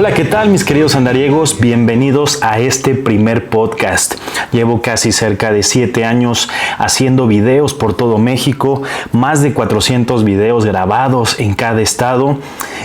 Hola, ¿qué tal mis queridos andariegos? Bienvenidos a este primer podcast. Llevo casi cerca de 7 años haciendo videos por todo México, más de 400 videos grabados en cada estado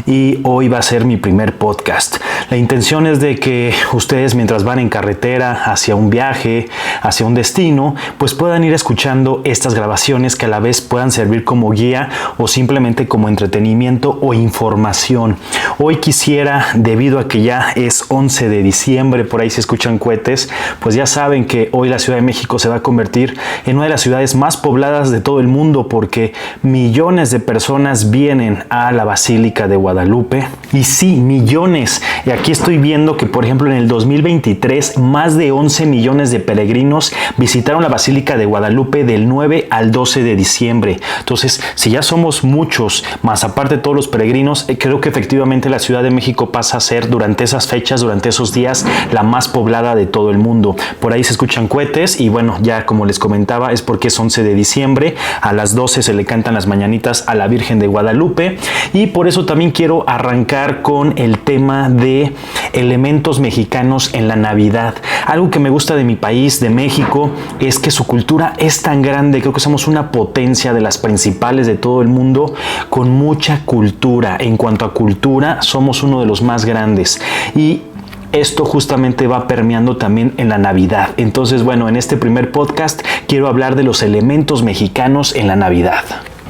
y hoy va a ser mi primer podcast. La intención es de que ustedes mientras van en carretera hacia un viaje, hacia un destino, pues puedan ir escuchando estas grabaciones que a la vez puedan servir como guía o simplemente como entretenimiento o información. Hoy quisiera, debido a que ya es 11 de diciembre, por ahí se escuchan cohetes, pues ya saben que hoy la Ciudad de México se va a convertir en una de las ciudades más pobladas de todo el mundo porque millones de personas vienen a la Basílica de Guadalupe. Y sí, millones. Y aquí estoy viendo que, por ejemplo, en el 2023, más de 11 millones de peregrinos visitaron la Basílica de Guadalupe del 9 al 12 de diciembre. Entonces, si ya somos muchos, más aparte de todos los peregrinos, creo que efectivamente la Ciudad de México pasa a ser durante esas fechas, durante esos días, la más poblada de todo el mundo. Por ahí se escuchan cohetes y bueno, ya como les comentaba, es porque es 11 de diciembre, a las 12 se le cantan las mañanitas a la Virgen de Guadalupe y por eso también quiero arrancar con el tema de elementos mexicanos en la Navidad. Algo que me gusta de mi país, de México, es que su cultura es tan grande, creo que somos una potencia de las principales de todo el mundo con mucha cultura. En cuanto a cultura, somos uno de los más grandes y esto justamente va permeando también en la Navidad. Entonces, bueno, en este primer podcast quiero hablar de los elementos mexicanos en la Navidad.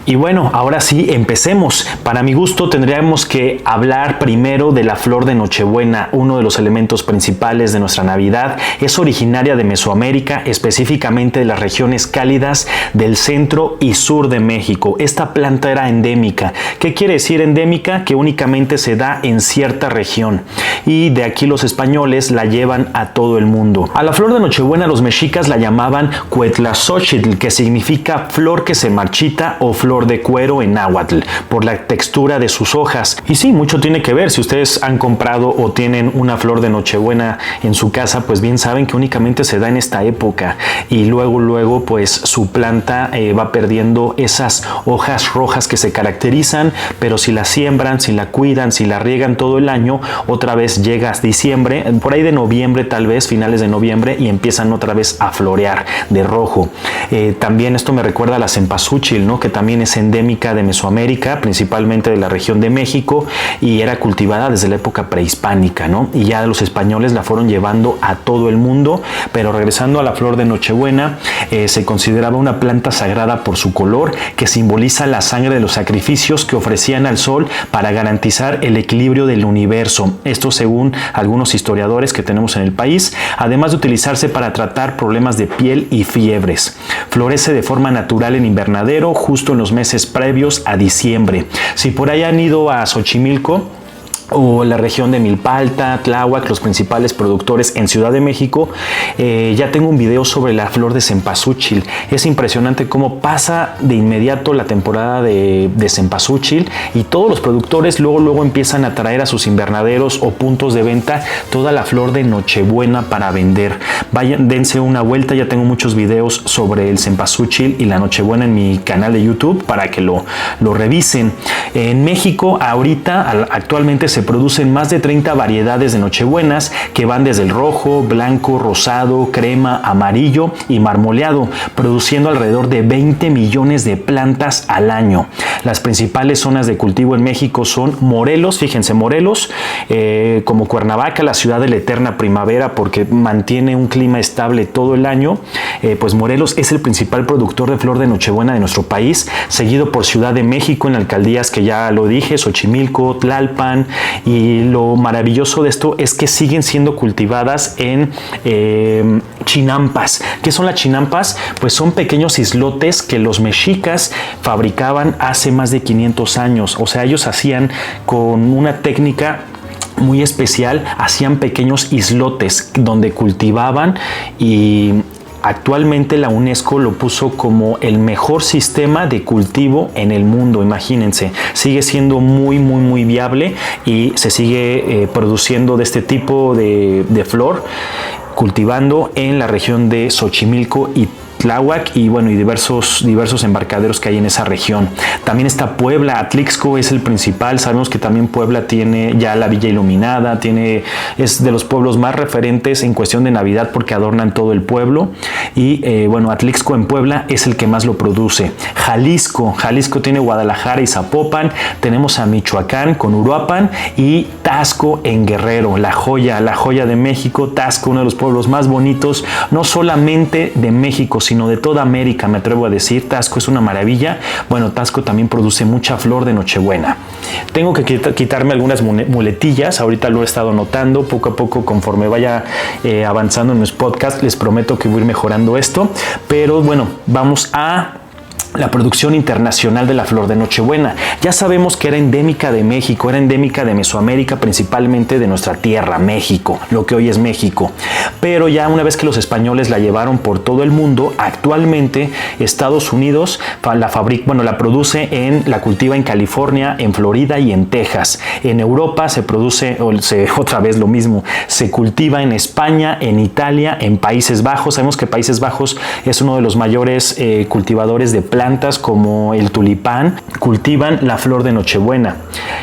Y bueno, ahora sí, empecemos. Para mi gusto tendríamos que hablar primero de la flor de Nochebuena, uno de los elementos principales de nuestra Navidad. Es originaria de Mesoamérica, específicamente de las regiones cálidas del centro y sur de México. Esta planta era endémica. ¿Qué quiere decir endémica? Que únicamente se da en cierta región. Y de aquí los españoles la llevan a todo el mundo. A la flor de Nochebuena los mexicas la llamaban Cuetlazóchitl, que significa flor que se marchita o flor de cuero en náhuatl, por la textura de sus hojas. Y sí, mucho tiene que ver. Si ustedes han comprado o tienen una flor de Nochebuena en su casa, pues bien saben que únicamente se da en esta época y luego pues su planta va perdiendo esas hojas rojas que se caracterizan, pero si la siembran, si la cuidan, si la riegan todo el año, otra vez llega diciembre, por ahí de noviembre tal vez, finales de noviembre, y empiezan otra vez a florear de rojo. También esto me recuerda a la cempasúchil, ¿no? Que también es endémica de Mesoamérica, principalmente de la región de México, y era cultivada desde la época prehispánica, ¿no? Y ya los españoles la fueron llevando a todo el mundo. Pero regresando a la flor de Nochebuena, se consideraba una planta sagrada por su color, que simboliza la sangre de los sacrificios que ofrecían al sol para garantizar el equilibrio del universo. Esto según algunos historiadores que tenemos en el país, además de utilizarse para tratar problemas de piel y fiebres. Florece de forma natural en invernadero, justo en los meses previos a diciembre. Si por ahí han ido a Xochimilco o la región de Milpalta, Tláhuac, los principales productores en Ciudad de México, ya tengo un video sobre la flor de cempasúchil. Es impresionante cómo pasa de inmediato la temporada de cempasúchil y todos los productores luego empiezan a traer a sus invernaderos o puntos de venta toda la flor de Nochebuena para vender. Vayan, dense una vuelta, ya tengo muchos videos sobre el cempasúchil y la Nochebuena en mi canal de YouTube para que lo revisen. En México ahorita actualmente se producen más de 30 variedades de Nochebuenas que van desde el rojo, blanco, rosado, crema, amarillo y marmoleado, produciendo alrededor de 20 millones de plantas al año. Las principales zonas de cultivo en México son Morelos, fíjense, Morelos, como Cuernavaca, la ciudad de la eterna primavera porque mantiene un clima estable todo el año. Pues Morelos es el principal productor de flor de Nochebuena de nuestro país, seguido por Ciudad de México en alcaldías que ya lo dije, Xochimilco, Tlalpan. Y lo maravilloso de esto es que siguen siendo cultivadas en chinampas. ¿Qué son las chinampas? Pues son pequeños islotes que los mexicas fabricaban hace más de 500 años. O sea, ellos hacían con una técnica muy especial, hacían pequeños islotes donde cultivaban y actualmente la UNESCO lo puso como el mejor sistema de cultivo en el mundo. Imagínense, sigue siendo muy viable y se sigue produciendo de este tipo de flor, cultivando en la región de Xochimilco y Tláhuac y bueno, y diversos embarcaderos que hay en esa región. También está Puebla. Atlixco es el principal. Sabemos que también Puebla tiene ya la Villa Iluminada, es de los pueblos más referentes en cuestión de Navidad porque adornan todo el pueblo. Y bueno, Atlixco en Puebla es el que más lo produce. Jalisco tiene Guadalajara y Zapopan. Tenemos a Michoacán con Uruapan y Taxco en Guerrero, la joya de México. Taxco, uno de los pueblos más bonitos, no solamente de México, sino de toda América, me atrevo a decir. Taxco es una maravilla. Bueno, Taxco también produce mucha flor de Nochebuena. Tengo que quitarme algunas muletillas, ahorita lo he estado notando, poco a poco conforme vaya avanzando en mis podcasts, les prometo que voy a ir mejorando esto, pero bueno, vamos a la producción internacional de la flor de Nochebuena. Ya sabemos que era endémica de México, era endémica de Mesoamérica, principalmente de nuestra tierra, México, lo que hoy es México. Pero ya una vez que los españoles la llevaron por todo el mundo, actualmente Estados Unidos la produce la cultiva en California, en Florida y en Texas. En Europa se produce, otra vez lo mismo, se cultiva en España, en Italia, en Países Bajos. Sabemos que Países Bajos es uno de los mayores cultivadores de plantas como el tulipán, cultivan la flor de Nochebuena.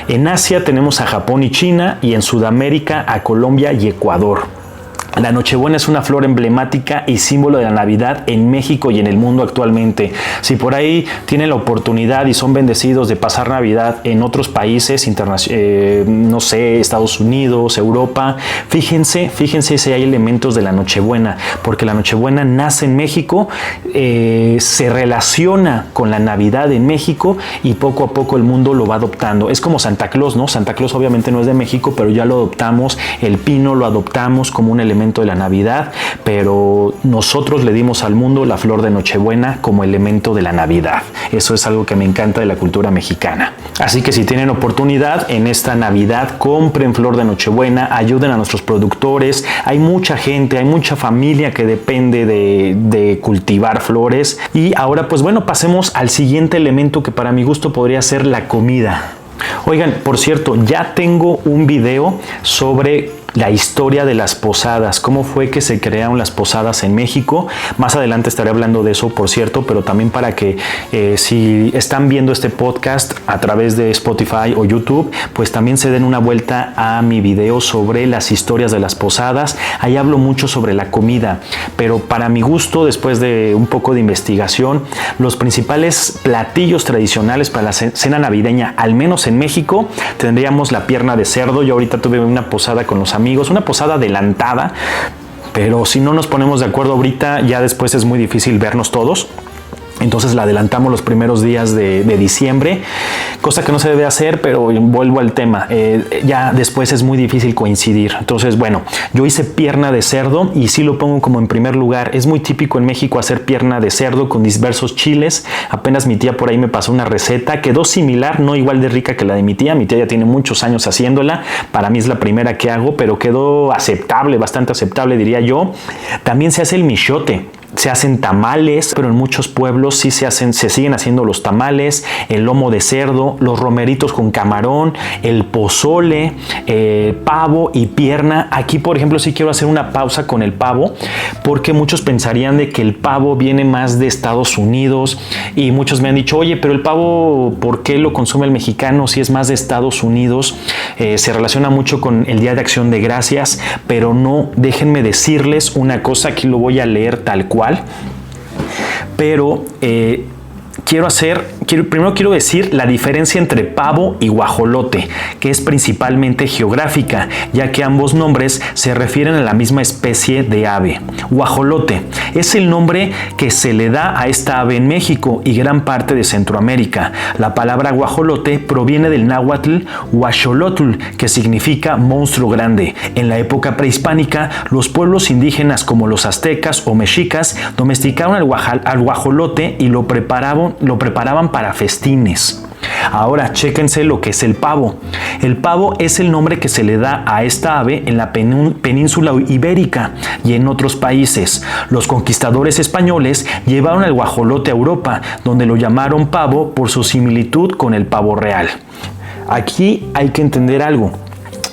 En Asia tenemos a Japón y China, y en Sudamérica a Colombia y Ecuador. La Nochebuena es una flor emblemática y símbolo de la Navidad en México y en el mundo actualmente. Si por ahí tienen la oportunidad y son bendecidos de pasar Navidad en otros países, no sé, Estados Unidos, Europa, fíjense si hay elementos de la Nochebuena, porque la Nochebuena nace en México, se relaciona con la Navidad en México y poco a poco el mundo lo va adoptando. Es como Santa Claus, ¿no? Santa Claus obviamente no es de México, pero ya lo adoptamos, el pino lo adoptamos como un elemento de la Navidad, pero nosotros le dimos al mundo la flor de Nochebuena como elemento de la Navidad. Eso es algo que me encanta de la cultura mexicana. Así que si tienen oportunidad en esta Navidad, compren flor de Nochebuena, ayuden a nuestros productores. Hay mucha gente, hay mucha familia que depende de cultivar flores. Y ahora pues bueno, pasemos al siguiente elemento que para mi gusto podría ser la comida. Oigan, por cierto, ya tengo un video sobre la historia de las posadas, cómo fue que se crearon las posadas en México. Más adelante estaré hablando de eso, por cierto, pero también para que si están viendo este podcast a través de Spotify o YouTube, pues también se den una vuelta a mi video sobre las historias de las posadas. Ahí hablo mucho sobre la comida, pero para mi gusto, después de un poco de investigación, los principales platillos tradicionales para la cena navideña, al menos en México, tendríamos la pierna de cerdo. Yo ahorita tuve una posada con los amigos, una posada adelantada, pero si no nos ponemos de acuerdo ahorita, ya después es muy difícil vernos todos. Entonces la adelantamos los primeros días de diciembre, cosa que no se debe hacer, pero vuelvo al tema. Ya después es muy difícil coincidir. Entonces, bueno, yo hice pierna de cerdo y sí lo pongo como en primer lugar. Es muy típico en México hacer pierna de cerdo con diversos chiles. Apenas mi tía por ahí me pasó una receta. Quedó similar, no igual de rica que la de mi tía. Mi tía ya tiene muchos años haciéndola. Para mí es la primera que hago, pero quedó aceptable, bastante aceptable, diría yo. También se hace el michote. Se hacen tamales, pero en muchos pueblos sí se siguen haciendo los tamales, el lomo de cerdo, los romeritos con camarón, el pozole, pavo y pierna. Aquí, por ejemplo, sí quiero hacer una pausa con el pavo, porque muchos pensarían de que el pavo viene más de Estados Unidos, y muchos me han dicho, oye, pero el pavo, ¿por qué lo consume el mexicano si es más de Estados Unidos? Se relaciona mucho con el Día de Acción de Gracias, pero no, déjenme decirles una cosa, aquí lo voy a leer tal cual. Pero primero quiero decir la diferencia entre pavo y guajolote, que es principalmente geográfica, ya que ambos nombres se refieren a la misma especie de ave. Guajolote es el nombre que se le da a esta ave en México y gran parte de Centroamérica. La palabra guajolote proviene del náhuatl huacholotl, que significa monstruo grande. En la época prehispánica, los pueblos indígenas como los aztecas o mexicas domesticaron al guajolote y lo preparaban para festines. Ahora, chéquense lo que es el pavo. El pavo es el nombre que se le da a esta ave en la península ibérica y en otros países. Los conquistadores españoles llevaron el guajolote a Europa, donde lo llamaron pavo por su similitud con el pavo real. Aquí hay que entender algo.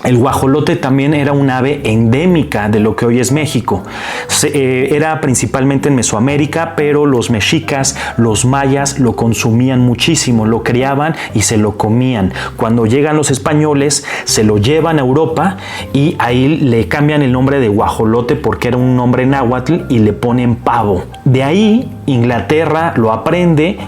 El guajolote también era un ave endémica de lo que hoy es México. Era principalmente en Mesoamérica, pero los mexicas, los mayas lo consumían muchísimo, lo criaban y se lo comían. Cuando llegan los españoles, se lo llevan a Europa y ahí le cambian el nombre de guajolote porque era un nombre náhuatl y le ponen pavo. De ahí Inglaterra lo aprende,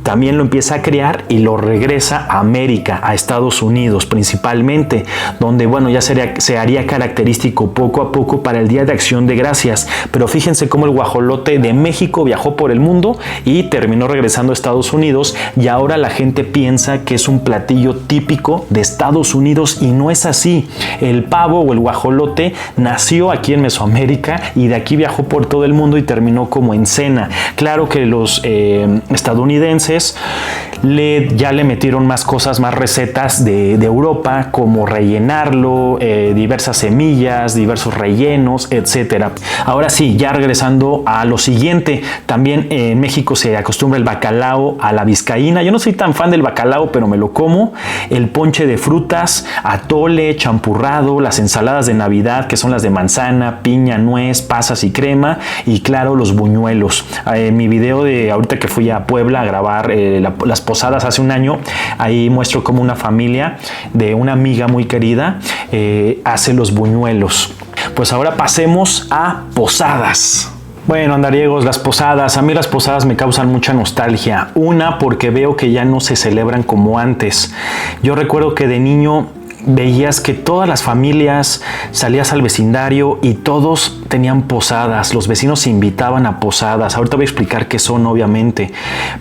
también lo empieza a criar y lo regresa a América, a Estados Unidos principalmente, donde bueno, ya se haría característico poco a poco para el Día de Acción de Gracias. Pero fíjense cómo el guajolote de México viajó por el mundo y terminó regresando a Estados Unidos, y ahora la gente piensa que es un platillo típico de Estados Unidos y no es así. El pavo o el guajolote nació aquí en Mesoamérica y de aquí viajó por todo el mundo y terminó como en cena. Claro que los estadounidenses ya le metieron más cosas, más recetas de Europa, como rellenarlo, diversas semillas, diversos rellenos, etcétera. Ahora sí, ya regresando a lo siguiente, también en México se acostumbra el bacalao a la vizcaína. Yo no soy tan fan del bacalao, pero me lo como. El ponche de frutas, atole, champurrado, las ensaladas de Navidad, que son las de manzana, piña, nuez, pasas y crema, y claro, los buñuelos. En mi video de ahorita que fui a Puebla a grabar las posadas hace un año, ahí muestro cómo una familia de una amiga muy querida hace los buñuelos. Pues ahora pasemos a posadas. Bueno, andariegos, las posadas. A mí las posadas me causan mucha nostalgia. Una, porque veo que ya no se celebran como antes. Yo recuerdo que de niño veías que todas las familias, salías al vecindario y todos tenían posadas, los vecinos se invitaban a posadas. Ahorita voy a explicar qué son, obviamente,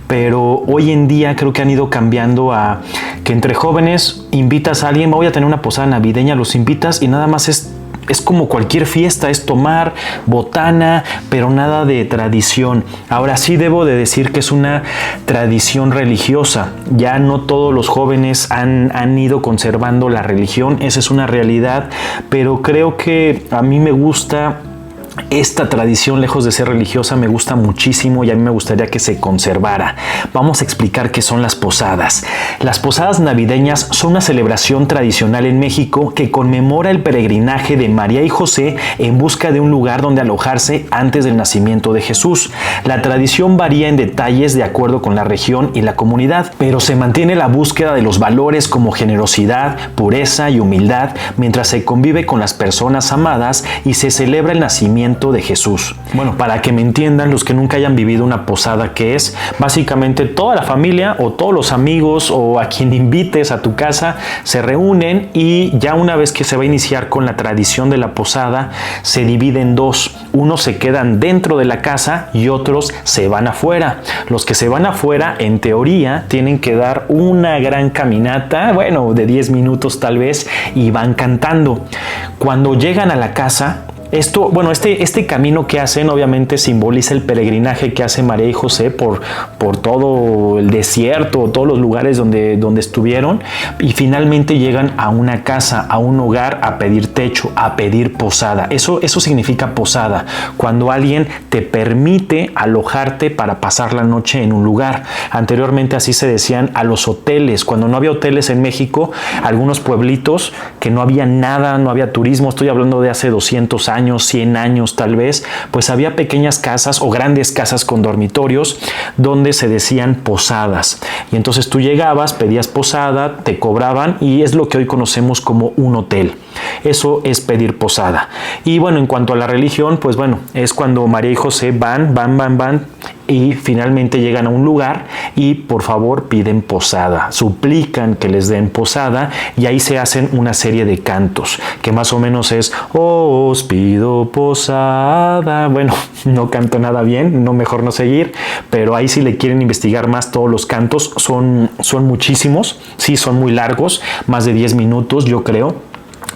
pero hoy en día creo que han ido cambiando a que entre jóvenes invitas a alguien, voy a tener una posada navideña, los invitas y nada más es como cualquier fiesta, es tomar botana, pero nada de tradición. Ahora sí debo de decir que es una tradición religiosa. Ya no todos los jóvenes han ido conservando la religión, esa es una realidad, pero creo que a mí me gusta esta tradición, lejos de ser religiosa, me gusta muchísimo y a mí me gustaría que se conservara. Vamos a explicar qué son las posadas. Las posadas navideñas son una celebración tradicional en México que conmemora el peregrinaje de María y José en busca de un lugar donde alojarse antes del nacimiento de Jesús. La tradición varía en detalles de acuerdo con la región y la comunidad, pero se mantiene la búsqueda de los valores como generosidad, pureza y humildad mientras se convive con las personas amadas y se celebra el nacimiento de Jesús. Bueno, para que me entiendan los que nunca hayan vivido una posada, que es básicamente toda la familia o todos los amigos o a quien invites a tu casa se reúnen y ya una vez que se va a iniciar con la tradición de la posada se divide en dos. Unos se quedan dentro de la casa y otros se van afuera. Los que se van afuera, en teoría, tienen que dar una gran caminata, bueno, de 10 minutos tal vez, y van cantando. Cuando llegan a la casa, este camino que hacen obviamente simboliza el peregrinaje que hace María y José por todo el desierto, todos los lugares donde estuvieron, y finalmente llegan a una casa, a un hogar, a pedir techo, a pedir posada. Eso significa posada, cuando alguien te permite alojarte para pasar la noche en un lugar. Anteriormente así se decían a los hoteles. Cuando no había hoteles en México, algunos pueblitos que no había nada, no había turismo, estoy hablando de hace 200 años, 100 años tal vez, pues había pequeñas casas o grandes casas con dormitorios donde se decían posadas. Y entonces tú llegabas, pedías posada, te cobraban y es lo que hoy conocemos como un hotel. Eso es pedir posada. Y bueno, en cuanto a la religión, pues bueno, es cuando María y José van y finalmente llegan a un lugar y por favor piden posada, suplican que les den posada y ahí se hacen una serie de cantos que más o menos es os pido posada. Bueno, no canto nada bien, no, mejor no seguir, pero ahí si le quieren investigar más, todos los cantos son muchísimos, sí, son muy largos, más de 10 minutos yo creo.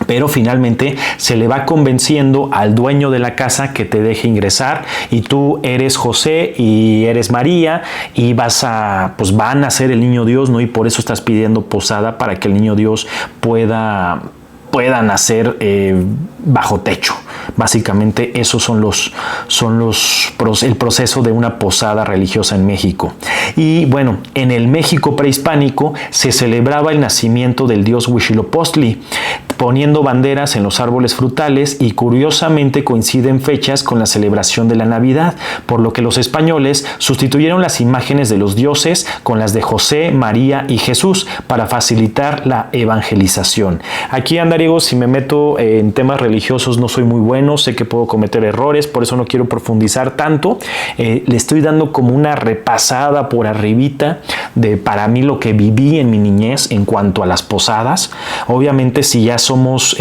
Pero finalmente se le va convenciendo al dueño de la casa que te deje ingresar y tú eres José y eres María y van a ser el niño Dios, ¿no? Y por eso estás pidiendo posada para que el niño Dios pueda nacer bajo techo. Básicamente esos son el proceso de una posada religiosa en México. Y bueno, en el México prehispánico se celebraba el nacimiento del dios Huitzilopochtli, poniendo banderas en los árboles frutales, y curiosamente coinciden fechas con la celebración de la Navidad, por lo que los españoles sustituyeron las imágenes de los dioses con las de José, María y Jesús para facilitar la evangelización. Aquí, andariego, si me meto en temas religiosos no soy muy bueno, sé que puedo cometer errores, por eso no quiero profundizar tanto. Le estoy dando como una repasada por arribita de para mí lo que viví en mi niñez en cuanto a las posadas. Obviamente, si ya somos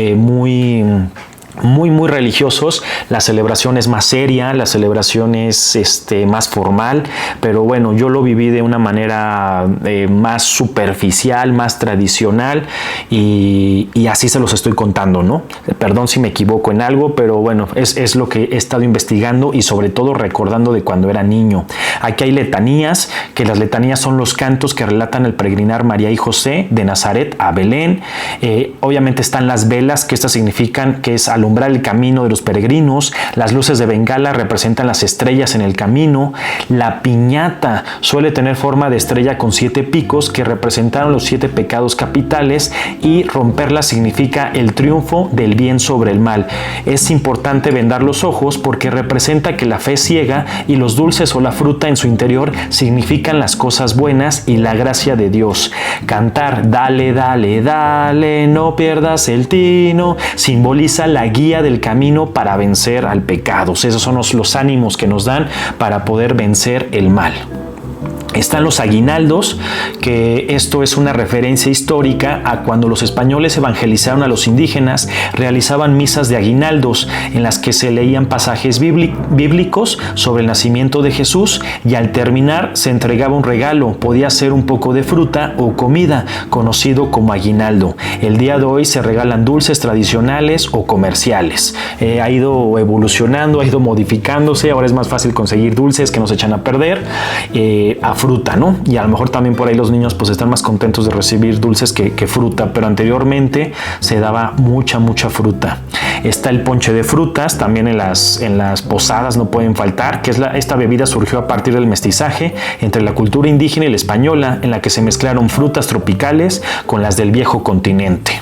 muy religiosos, la celebración es más seria, la celebración es más formal, pero bueno, yo lo viví de una manera más superficial, más tradicional, y así se los estoy contando, ¿no? Perdón si me equivoco en algo, pero bueno, es lo que he estado investigando y sobre todo recordando de cuando era niño. Aquí hay letanías, que las letanías son los cantos que relatan el peregrinar María y José de Nazaret a Belén. Obviamente están las velas, que estas significan que es alumbrar el camino de los peregrinos. Las luces de bengala representan las estrellas en el camino. La piñata suele tener forma de estrella con 7 picos que representaron los 7 pecados capitales, y romperla significa el triunfo del bien sobre el mal. Es importante vendar los ojos porque representa que la fe ciega, y los dulces o la fruta en su interior significan las cosas buenas y la gracia de Dios. Cantar dale, dale, dale, no pierdas el tino, simboliza la guía del camino para vencer al pecado. Esos son los ánimos que nos dan para poder vencer el mal. Están los aguinaldos, que esto es una referencia histórica a cuando los españoles evangelizaron a los indígenas. Realizaban misas de aguinaldos en las que se leían pasajes bíblicos sobre el nacimiento de Jesús, y al terminar se entregaba un regalo. Podía ser un poco de fruta o comida, conocido como aguinaldo. El día de hoy se regalan dulces tradicionales o comerciales. Ha ido evolucionando, ha ido modificándose. Ahora es más fácil conseguir dulces que nos echan a perder a fruta, ¿no? Y a lo mejor también por ahí los niños pues están más contentos de recibir dulces que fruta, pero anteriormente se daba mucha fruta. Está el ponche de frutas, también en las posadas no pueden faltar, que esta bebida surgió a partir del mestizaje entre la cultura indígena y la española, en la que se mezclaron frutas tropicales con las del viejo continente.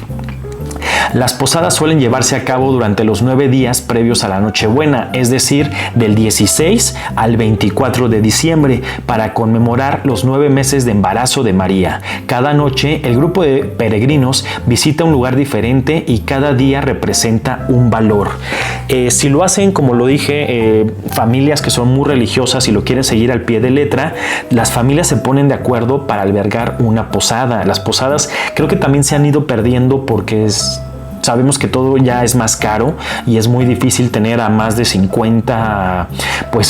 Las posadas suelen llevarse a cabo durante los 9 días previos a la Nochebuena, es decir, del 16 al 24 de diciembre, para conmemorar los 9 meses de embarazo de María. Cada noche, el grupo de peregrinos visita un lugar diferente y cada día representa un valor. Si lo hacen, como lo dije, familias que son muy religiosas y lo quieren seguir al pie de letra, las familias se ponen de acuerdo para albergar una posada. Las posadas creo que también se han ido perdiendo porque sabemos que todo ya es más caro y es muy difícil tener a más de 50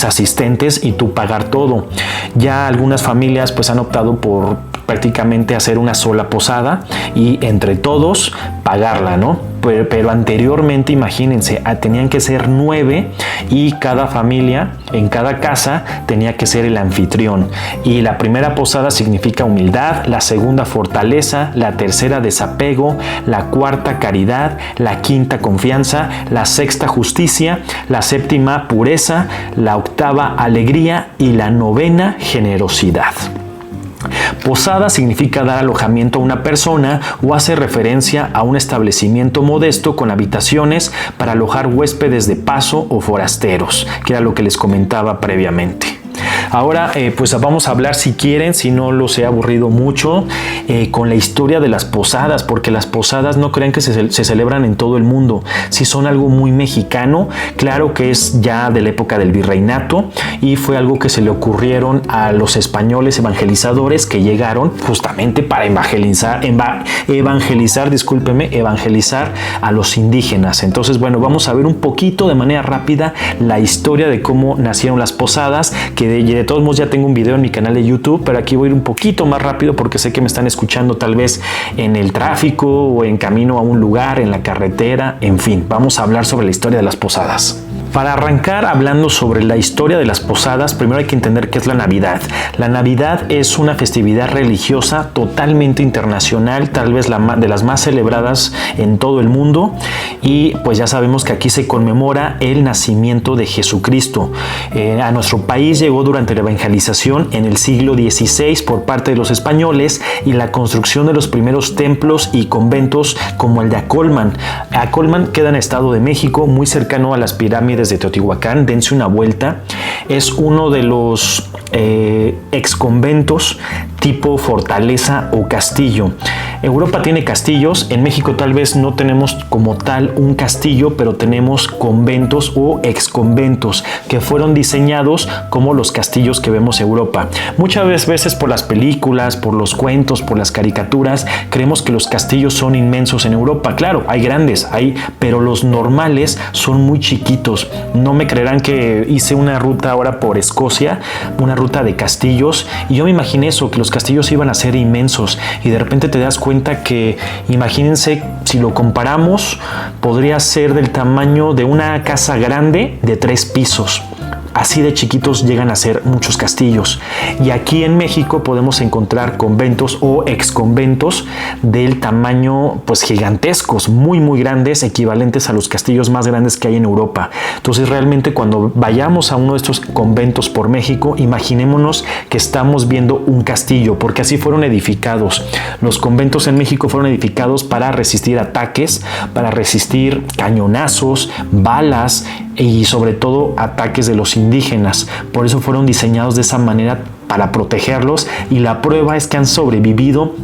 asistentes y tú pagar todo. Ya algunas familias han optado por prácticamente hacer una sola posada y entre todos pagarla, ¿no? Pero anteriormente, imagínense, tenían que ser 9 y cada familia en cada casa tenía que ser el anfitrión. Y la primera posada significa humildad, la segunda fortaleza, la tercera desapego, la cuarta caridad, la quinta confianza, la sexta justicia, la séptima pureza, la octava alegría y la novena generosidad. Posada significa dar alojamiento a una persona o hace referencia a un establecimiento modesto con habitaciones para alojar huéspedes de paso o forasteros, que era lo que les comentaba previamente. Ahora vamos a hablar, si quieren, si no los he aburrido mucho, con la historia de las posadas, porque las posadas no crean que se celebran en todo el mundo. Si son algo muy mexicano, claro que es ya de la época del virreinato y fue algo que se le ocurrieron a los españoles evangelizadores que llegaron justamente para evangelizar a los indígenas. Entonces, bueno, vamos a ver un poquito de manera rápida la historia de cómo nacieron las posadas, que de todos modos ya tengo un video en mi canal de YouTube, pero aquí voy a ir un poquito más rápido porque sé que me están escuchando tal vez en el tráfico o en camino a un lugar, en la carretera, en fin, vamos a hablar sobre la historia de las posadas. Para arrancar hablando sobre la historia de las posadas, primero hay que entender qué es la Navidad. La Navidad es una festividad religiosa totalmente internacional, tal vez de las más celebradas en todo el mundo, y pues ya sabemos que aquí se conmemora el nacimiento de Jesucristo. A nuestro país llegó durante la evangelización en el siglo XVI por parte de los españoles y la construcción de los primeros templos y conventos como el de Acolman. Acolman queda en el Estado de México, muy cercano a las pirámides de Teotihuacán. Dense una vuelta. Es uno de los exconventos tipo fortaleza o castillo. Europa tiene castillos, en México tal vez no tenemos como tal un castillo, pero tenemos conventos o exconventos que fueron diseñados como los castillos que vemos en Europa. Muchas veces por las películas, por los cuentos, por las caricaturas, creemos que los castillos son inmensos en Europa. Claro, hay grandes, pero los normales son muy chiquitos. No me creerán que hice una ruta ahora por Escocia, una ruta de castillos, y yo me imaginé eso, que los castillos iban a ser inmensos, y de repente te das cuenta que, imagínense, si lo comparamos, podría ser del tamaño de una casa grande de 3 pisos. Así de chiquitos llegan a ser muchos castillos. Y aquí en México podemos encontrar conventos o exconventos del tamaño pues gigantescos, muy muy grandes, equivalentes a los castillos más grandes que hay en Europa. Entonces realmente cuando vayamos a uno de estos conventos por México, imaginémonos que estamos viendo un castillo, porque así fueron edificados. Los conventos en México fueron edificados para resistir ataques, para resistir cañonazos, balas y sobre todo ataques de los indígenas. Por eso fueron diseñados de esa manera, para protegerlos, y la prueba es que han sobrevivido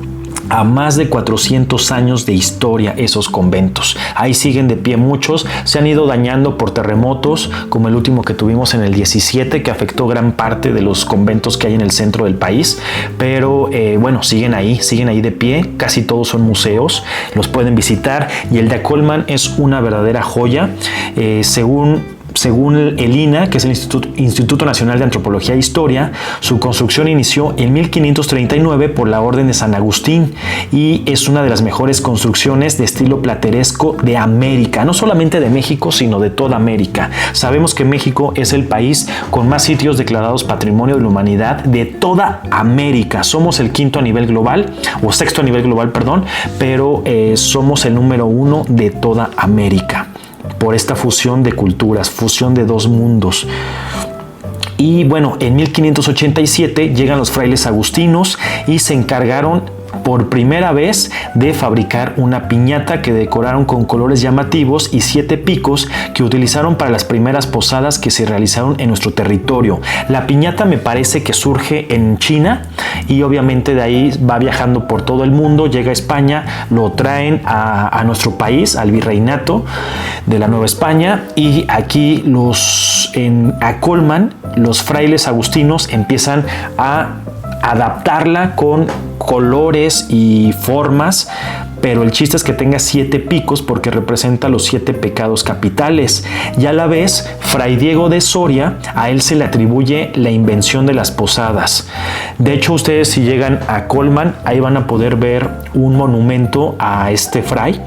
a más de 400 años de historia esos conventos. Ahí siguen de pie muchos, se han ido dañando por terremotos, como el último que tuvimos en el 17, que afectó gran parte de los conventos que hay en el centro del país, pero bueno, siguen ahí de pie, casi todos son museos, los pueden visitar, y el de Acolman es una verdadera joya. Según el INAH, que es el Instituto Nacional de Antropología e Historia, su construcción inició en 1539 por la Orden de San Agustín y es una de las mejores construcciones de estilo plateresco de América, no solamente de México, sino de toda América. Sabemos que México es el país con más sitios declarados Patrimonio de la Humanidad de toda América. Somos el sexto a nivel global, pero somos el número 1 de toda América, por esta fusión de culturas, fusión de dos mundos. Y bueno, en 1587 llegan los frailes agustinos y se encargaron por primera vez de fabricar una piñata que decoraron con colores llamativos y 7 picos que utilizaron para las primeras posadas que se realizaron en nuestro territorio. La piñata me parece que surge en China y obviamente de ahí va viajando por todo el mundo, llega a España, lo traen a nuestro país, al virreinato de la Nueva España, y aquí en Acolman los frailes agustinos empiezan a adaptarla con colores y formas, pero el chiste es que tenga 7 picos porque representa los 7 pecados capitales. Y a la vez, Fray Diego de Soria, a él se le atribuye la invención de las posadas. De hecho, ustedes si llegan a Acolman, ahí van a poder ver un monumento a este fray,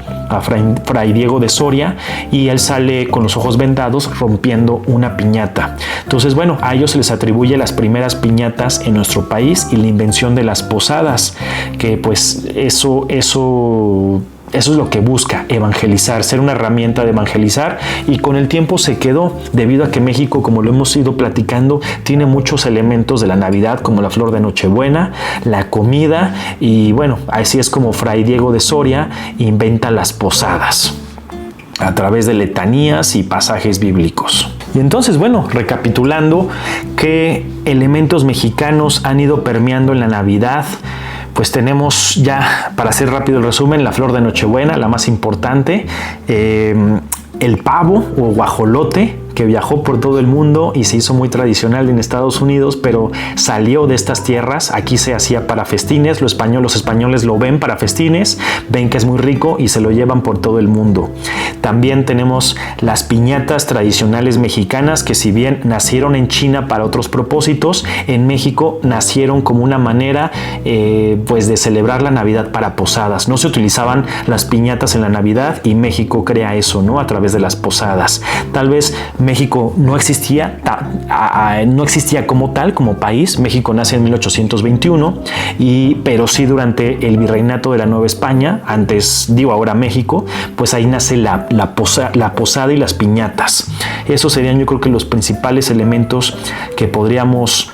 Fray Diego de Soria, y él sale con los ojos vendados rompiendo una piñata. Entonces, bueno, a ellos se les atribuye las primeras piñatas en nuestro país y la invención de las posadas, que pues eso es lo que busca, evangelizar, ser una herramienta de evangelizar, y con el tiempo se quedó, debido a que México, como lo hemos ido platicando, tiene muchos elementos de la Navidad, como la flor de Nochebuena, la comida, y bueno, así es como Fray Diego de Soria inventa las posadas a través de letanías y pasajes bíblicos. Y entonces, bueno, recapitulando, ¿qué elementos mexicanos han ido permeando en la Navidad? Pues tenemos ya, para hacer rápido el resumen, la flor de Nochebuena, la más importante, el pavo o guajolote, que viajó por todo el mundo y se hizo muy tradicional en Estados Unidos, pero salió de estas tierras. Aquí se hacía para festines, los españoles lo ven para festines, ven que es muy rico y se lo llevan por todo el mundo. También tenemos las piñatas tradicionales mexicanas, que si bien nacieron en China para otros propósitos, en México nacieron como una manera pues de celebrar la Navidad para posadas. No se utilizaban las piñatas en la Navidad y México crea eso, ¿no? A través de las posadas. Tal vez México no existía como tal, como país. México nace en 1821, pero sí durante el virreinato de la Nueva España, ahora México, pues ahí nace la posada y las piñatas. Esos serían, yo creo, que los principales elementos que podríamos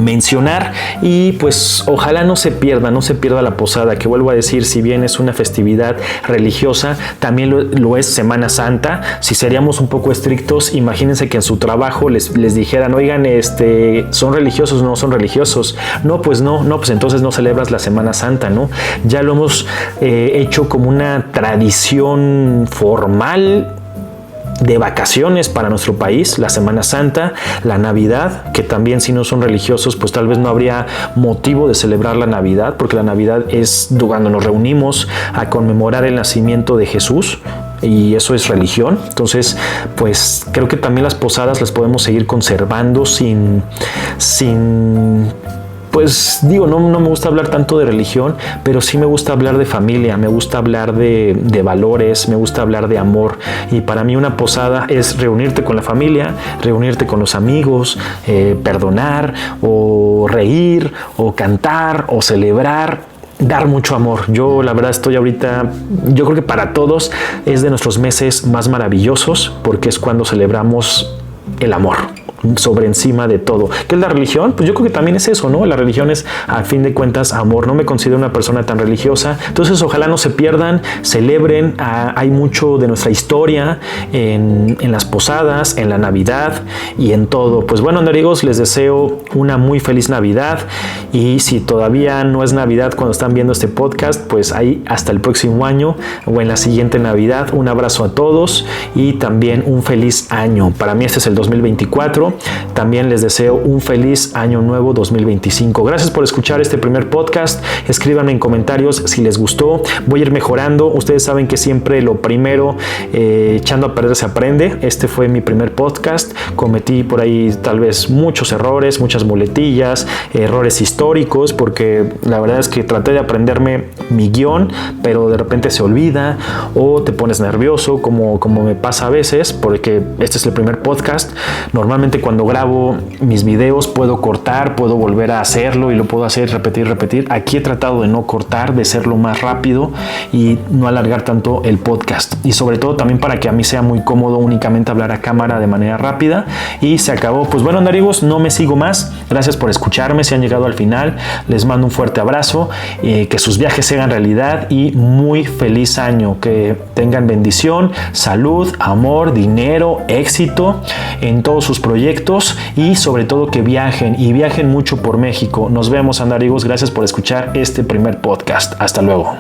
mencionar. Y pues ojalá no se pierda la posada, que vuelvo a decir, si bien es una festividad religiosa, también lo es Semana Santa. Si seríamos un poco estrictos, imagínense que en su trabajo les dijeran, oigan, ¿son religiosos o no son religiosos? No, pues entonces no celebras la Semana Santa, ¿no? Ya lo hemos hecho como una tradición formal de vacaciones para nuestro país, la Semana Santa, la Navidad, que también si no son religiosos, pues tal vez no habría motivo de celebrar la Navidad, porque la Navidad es cuando nos reunimos a conmemorar el nacimiento de Jesús, y eso es religión. Entonces, pues creo que también las posadas las podemos seguir conservando pues digo, no me gusta hablar tanto de religión, pero sí me gusta hablar de familia, me gusta hablar de valores, me gusta hablar de amor. Y para mí una posada es reunirte con la familia, reunirte con los amigos, perdonar o reír o cantar o celebrar, dar mucho amor. Yo la verdad estoy ahorita, yo creo que para todos es de nuestros meses más maravillosos, porque es cuando celebramos el amor sobre encima de todo. ¿Qué es la religión? Pues yo creo que también es eso, ¿no? La religión es, a fin de cuentas, amor. No me considero una persona tan religiosa. Entonces, ojalá no se pierdan, celebren. Hay mucho de nuestra historia en las posadas, en la Navidad y en todo. Pues bueno, amigos, les deseo una muy feliz Navidad. Y si todavía no es Navidad cuando están viendo este podcast, pues ahí hasta el próximo año o en la siguiente Navidad. Un abrazo a todos y también un feliz año. Para mí este es el 2024. También les deseo un feliz año nuevo 2025. Gracias por escuchar este primer podcast. Escríbanme en comentarios si les gustó. Voy a ir mejorando. Ustedes saben que siempre lo primero, echando a perder se aprende. Este fue mi primer podcast. Cometí por ahí tal vez muchos errores, muchas muletillas, errores históricos, porque la verdad es que traté de aprenderme mi guión, pero de repente se olvida o te pones nervioso, como me pasa a veces, porque este es el primer podcast. Normalmente cuando grabo mis videos puedo cortar, puedo volver a hacerlo y lo puedo hacer, repetir. Aquí he tratado de no cortar, de hacerlo más rápido y no alargar tanto el podcast. Y sobre todo también para que a mí sea muy cómodo únicamente hablar a cámara de manera rápida. Y se acabó. Pues bueno, amigos, no me sigo más. Gracias por escucharme. Si han llegado al final, les mando un fuerte abrazo. Que sus viajes se hagan realidad y muy feliz año. Que tengan bendición, salud, amor, dinero, éxito en todos sus proyectos y sobre todo que viajen y viajen mucho por México. Nos vemos, amigos. Gracias por escuchar este primer podcast. Hasta luego.